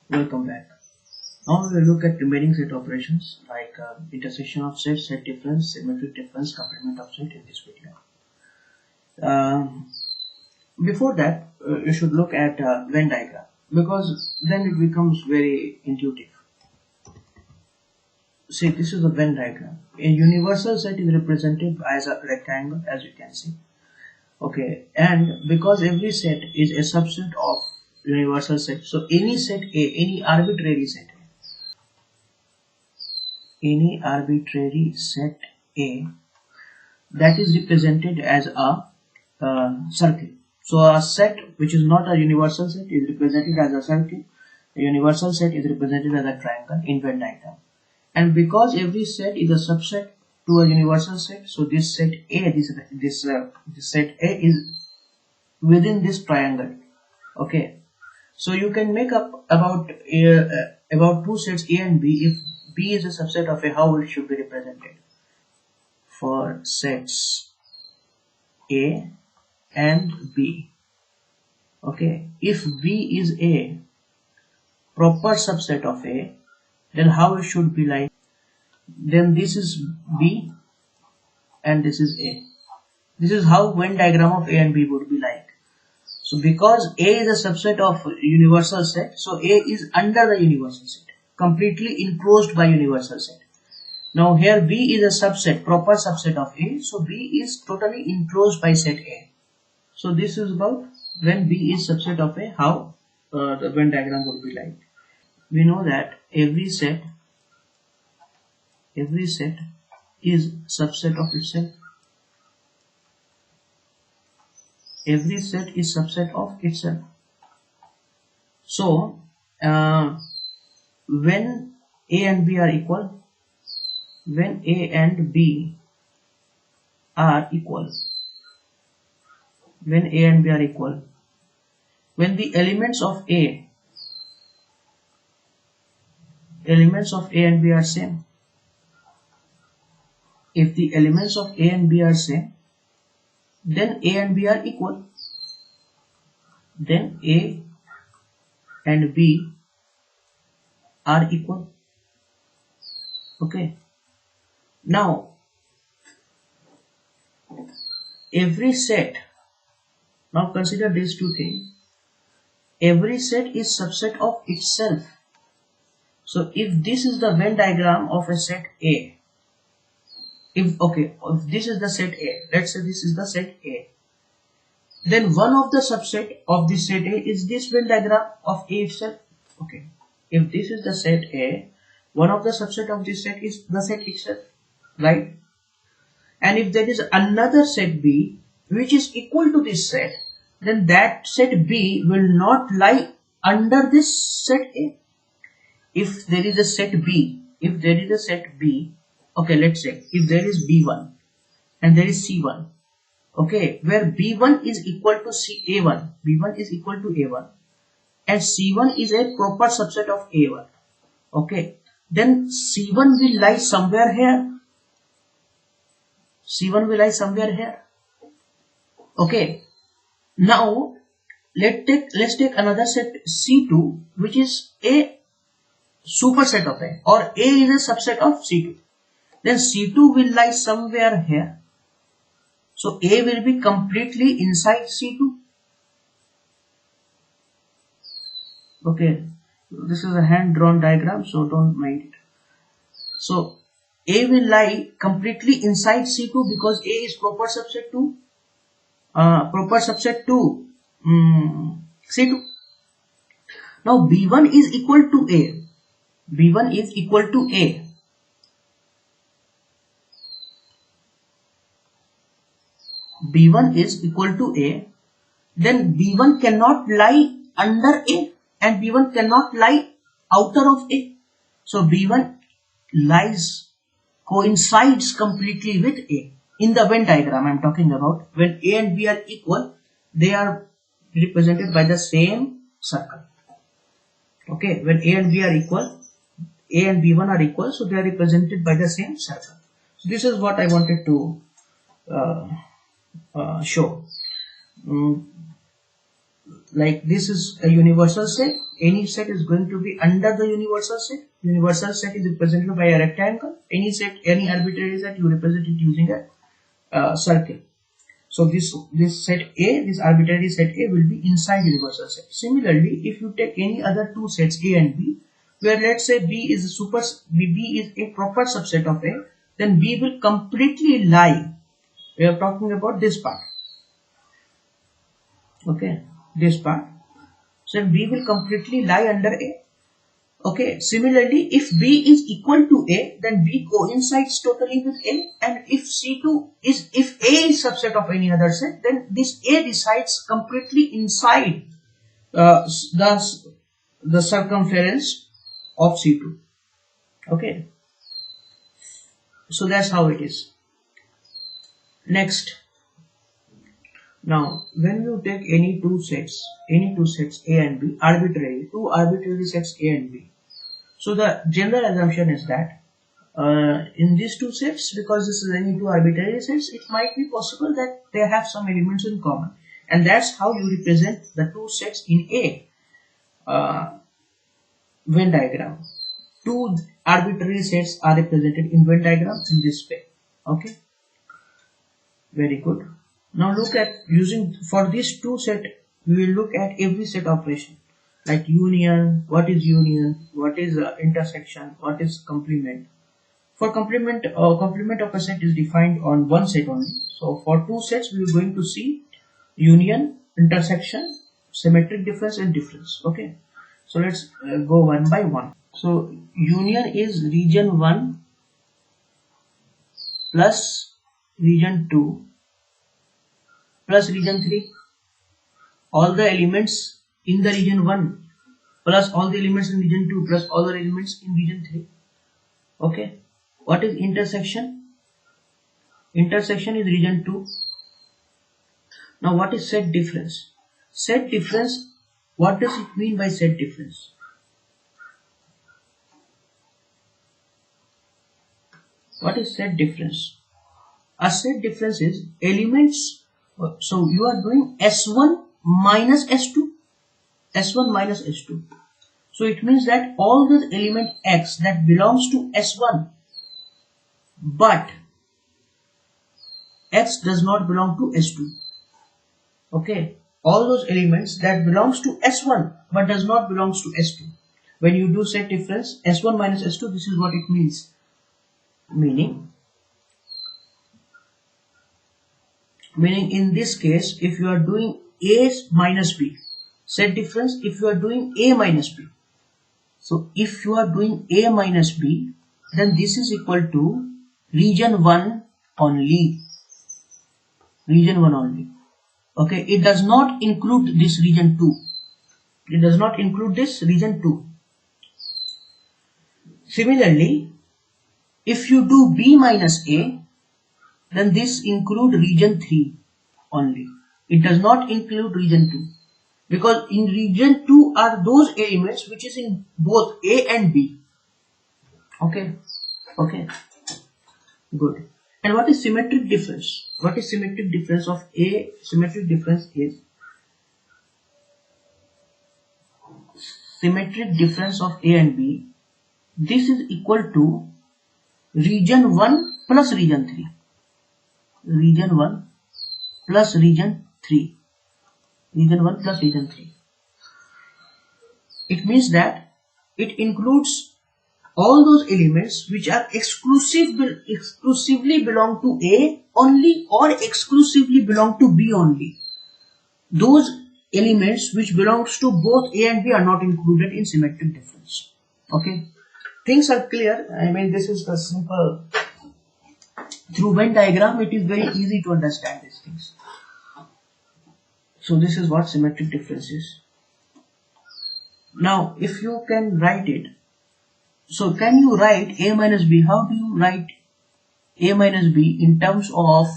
Welcome back. Now we will look at remaining set operations like intersection of sets, set difference, symmetric difference, complement of set in this video. Before that, you should look at Venn diagram because then it becomes very intuitive. See, this is a Venn diagram. A universal set is represented as a rectangle, as you can see. Okay, and because every set is a subset of universal set, so any set A, any arbitrary set A that is represented as a circle. So a set which is not a universal set is represented as a circle. A universal set is represented as a triangle in Venn diagram. And because every set is a subset to a universal set, so this set A, this set A is within this triangle. Okay, so you can make up about two sets A and B if B is a subset of A. How it should be represented? For sets A and B. Okay, if B is a proper subset of A, then how it should be like? Then this is B and this is A. This is how Venn diagram of A and B would be like. So because A is a subset of universal set, so A is under the universal set, completely enclosed by universal set. Now here B is a subset, proper subset of A, so B is totally enclosed by set A. So this is about when B is subset of A, how the Venn diagram would be like. We know that every set is subset of itself. Every set is subset of itself. So when A and B are equal, when A and B are equal, when A and B are equal, when the elements of A and B are same, if the elements of A and B are same, then A and B are equal. Then A and B are equal. Okay. Now, every set, now consider these two things. Every set is subset of itself. So if this is the Venn diagram of a set A, if this is the set A, let's say this is the set A, then one of the subset of this set A is this Venn diagram of A itself. Okay, if this is the set A, one of the subset of this set is the set itself, right? And if there is another set B which is equal to this set, then that set B will not lie under this set A. If there is a set B, okay, let's say if there is B1 and there is C1, okay, where B1 is equal to A1, B1 is equal to A1 and C1 is a proper subset of A1, okay, then C1 will lie somewhere here. C1 will lie somewhere here. Okay, now let's take another set C2, which is a superset of A, or A is a subset of C2. Then C2 will lie somewhere here. So A will be completely inside C2. Okay, this is a hand drawn diagram, so don't mind it. So A will lie completely inside C2 because A is proper subset to C2. Now B1 is equal to A. B1 is equal to A. B1 is equal to A. Then B1 cannot lie under A and B1 cannot lie outer of A. So B1 coincides completely with A. In the Venn diagram I am talking about, when A and B are equal, they are represented by the same circle. Okay, when A and B are equal, A and B1 are equal, so they are represented by the same circle. So this is what I wanted to show. Like this is a universal set, any set is going to be under the universal set. Universal set is represented by a rectangle. Any set, any arbitrary set, you represent it using a circle. So this set A, this arbitrary set A will be inside universal set. Similarly, if you take any other two sets A and B, where let's say B is a proper subset of A, then B will completely lie. We are talking about this part. Okay, this part. So B will completely lie under A. Okay, similarly, if B is equal to A, then B coincides totally with A, and if if A is subset of any other set, then this A resides completely inside the circumference of C2. Okay, so that's how it is. Next, now when you take any two sets A and B, two arbitrary sets A and B. So the general assumption is that in these two sets, because this is any two arbitrary sets, it might be possible that they have some elements in common, and that's how you represent the two sets in a Venn diagram. Two arbitrary sets are represented in Venn diagram in this way. Okay, very good. Now look at for these two set, we will look at every set operation, like union, what is intersection, what is complement. For complement of a set is defined on one set only. So for two sets, we are going to see union, intersection, symmetric difference, and difference. Okay, so let's go one by one. So union is region 1 plus region 2 plus region 3. All the elements in the region 1 plus all the elements in region 2 plus all the elements in region 3. Okay, what is intersection? Intersection is region 2. Now what is set difference? Set difference, what does it mean by set difference? What is set difference? A set difference is elements. So you are doing S1 minus S2. S1 minus S2. So it means that all the element X that belongs to S1, but X does not belong to S2. Okay, all those elements that belongs to S1 but does not belongs to S2. When you do set difference S1 minus S2, this is what it means. Meaning in this case, if you are doing A minus B, set difference if you are doing A minus B. So if you are doing A minus B, then this is equal to region 1 only. Region 1 only. Okay, it does not include this region 2. It does not include this region 2. Similarly, if you do B minus A, then this include region 3 only. It does not include region 2. Because in region 2 are those elements which is in both A and B. Okay. Okay. Good. And what is symmetric difference? What is symmetric difference of A? Symmetric difference is symmetric difference of A and B. This is equal to region 1 plus region 3. Region 1 plus region 3. Region 1 plus region 3. It means that it includes all those elements which are exclusively belong to A only or exclusively belong to B only. Those elements which belongs to both A and B are not included in symmetric difference. Okay, things are clear. I mean, this is a simple. Through Venn diagram, it is very easy to understand these things. So this is what symmetric difference is. Now, if you can write it, so can you write A minus B? How do you write A minus B in terms of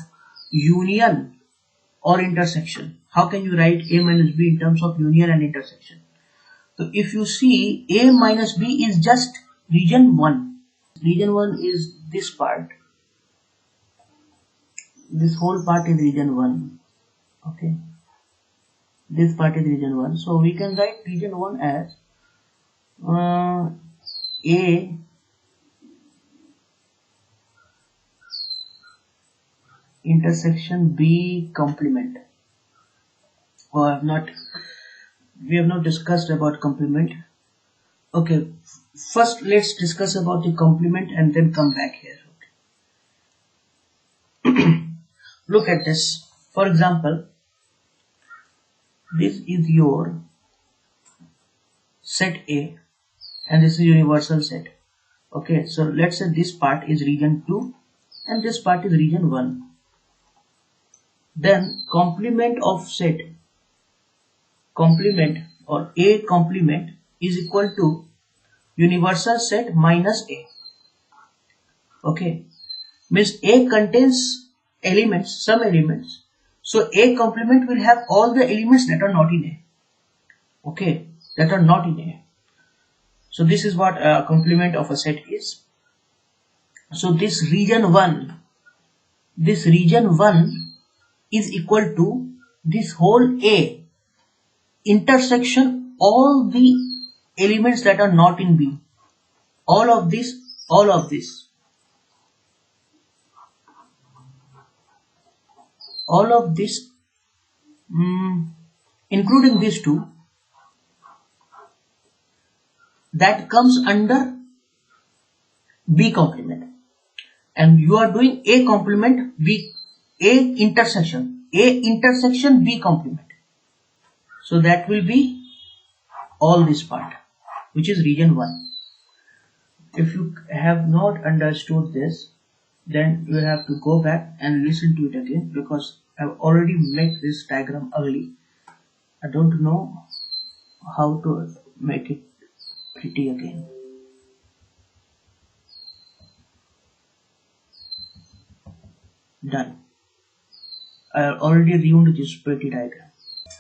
union or intersection? How can you write A minus B in terms of union and intersection? So if you see, A minus B is just region 1. Region 1 is this part. This whole part is region 1. Okay. This part is region 1. So we can write region 1 as A intersection B complement. Or we have not discussed about complement. Okay, first let's discuss about the complement and then come back here. Look at this. For example, this is your set A and this is universal set. Okay, so let's say this part is region 2 and this part is region 1. Then complement of set, complement or A complement is equal to universal set minus A. Okay, means A contains elements, some elements. So A complement will have all the elements that are not in A. Okay, that are not in A. So this is what a complement of a set is. So this region 1 is equal to this whole A intersection all the elements that are not in B. All of this, including these two, that comes under B complement. And you are doing A complement B, A intersection B complement. So that will be all this part, which is region 1. If you have not understood this, then you have to go back and listen to it again, because I've already made this diagram early. I don't know how to make it pretty again. Done. I already ruined this pretty diagram.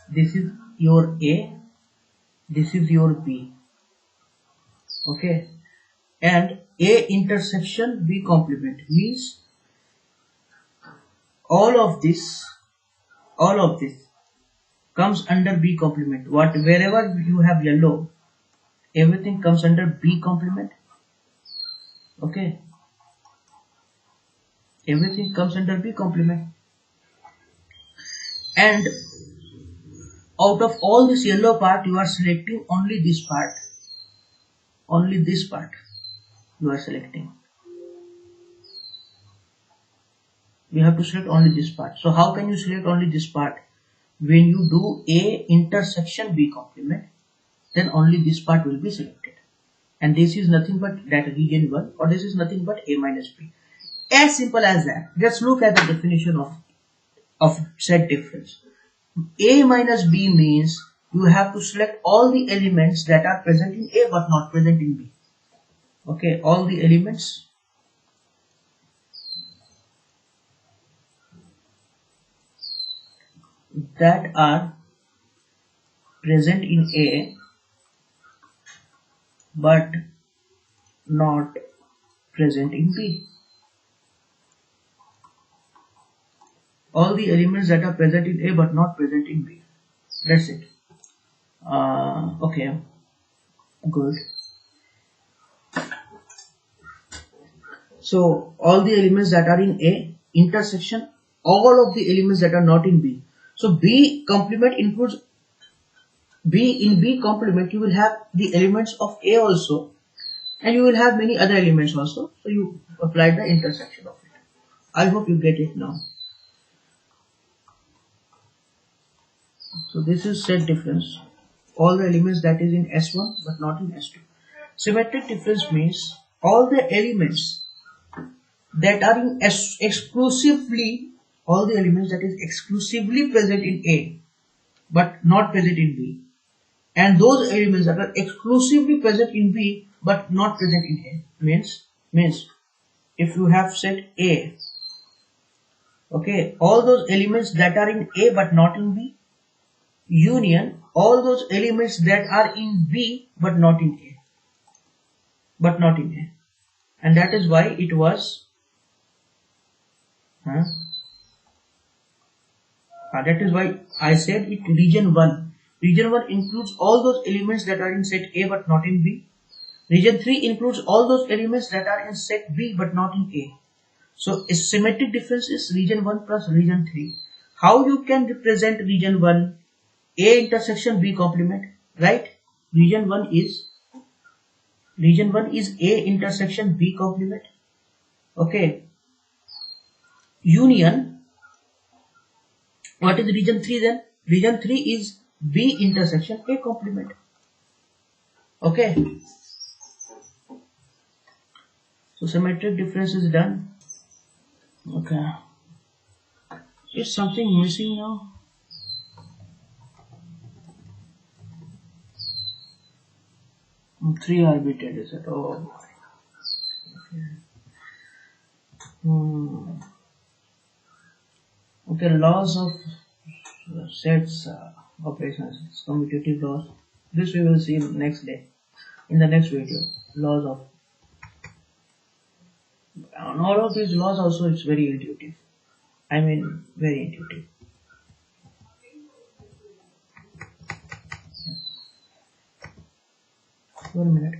This is your A, this is your B. Okay, and A intersection B complement means all of this comes under B complement. Wherever you have yellow, everything comes under B complement. Okay, everything comes under B complement. And out of all this yellow part, you are selecting only this part. Only this part you are selecting. You have to select only this part. So how can you select only this part? When you do A intersection B complement, then only this part will be selected. And this is nothing but that region 1, or this is nothing but A minus B. As simple as that. Just look at the definition of set difference. A minus B means you have to select all the elements that are present in A but not present in B. Okay, all the elements that are present in A but not present in B. All the elements that are present in A but not present in B. That's it. Okay, good. So all the elements that are in A intersection all of the elements that are not in B. So B complement includes B. In B complement you will have the elements of A also, and you will have many other elements also. So you apply the intersection of it. I hope you get it now. So this is set difference. All the elements that is in S1 but not in S2. Symmetric difference means all the elements that are in all the elements that is exclusively present in A but not present in B, and those elements that are exclusively present in B but not present in A means if you have set A, okay, all those elements that are in A but not in B, union all those elements that are in B but not in A, and that is why it was that is why I said it region 1. Region 1 includes all those elements that are in set A but not in B. Region 3 includes all those elements that are in set B but not in A. So a symmetric difference is region 1 plus region 3. How you can represent region 1? A intersection B complement, right? Region 1 is A intersection B complement. Okay. Union. What is region 3 then? Region 3 is B intersection A complement. Okay. So symmetric difference is done. Okay. Is something missing now? Three arbitrary is it? Oh. Okay. Okay, laws of sets operations, commutative laws. This we will see next day, in the next video. Laws of, and all of these laws also, it's very intuitive. I mean, very intuitive. 1 minute.